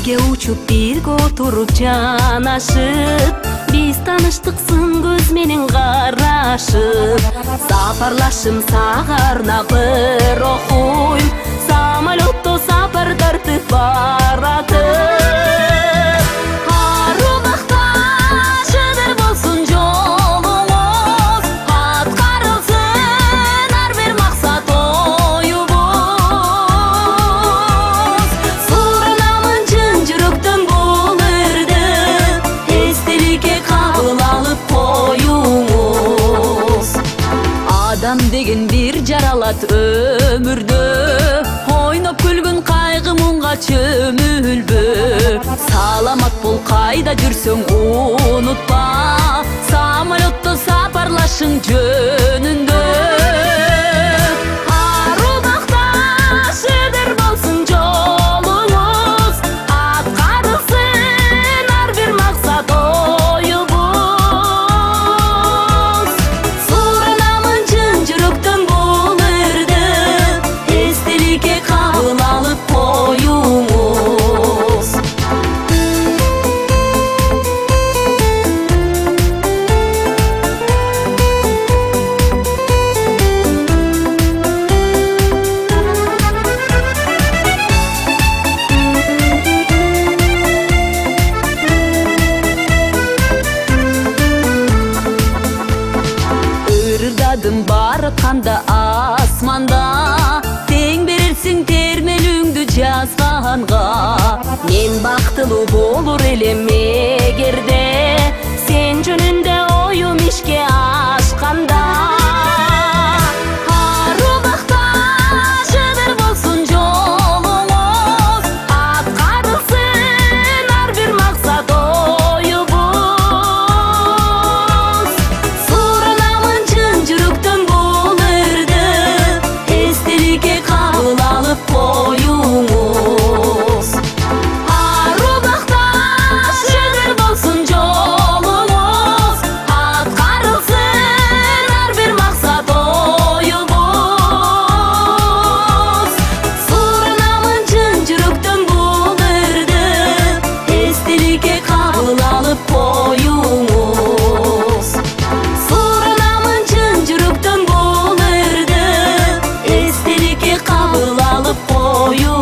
Birge uçup birge oturup жанашып, биз таныштыксын көз менен карашып, сапарлашым сагарна бір окуйм, самолетто сапар тартып баратып. Адам деген бир жаралат өмүрдө, ойноп күлгүн кайгы муңга чөмүлбө. Саламат бол, кайда жүрсөң унутпа, самолетто сапарлашың жөнүндө. Арубакта шыдыр болсун жолуңуз, аткарылсын ар бир максат оюбуз. Суранамын чын жүрөктөн бул өрдү, эстеликке кабыл алып коюңуз. Ырдадым баратканда асманда, тең берерсиң термелүүңдү жазганга. Мен бактылуу болур элем эгерде сен жөнүндө оюм ишке ашканда. Арубакта шыдыр болсун жолуңуз, аткарылсын ар бир максат оюбуз. Суранамын чын жүрөктөн бул өрдү, эстеликке кабыл алып коюңуз. Арубакта шыдыр болсун жолуңуз, аткарылсын ар бир максат оюбуз. Суранамын чын жүрөктөн бул өрдү, эстеликке кабыл алып коюңуз. Суранамын чын жүрөктөн бул өрдү, эстеликке кабыл алып коюңуз.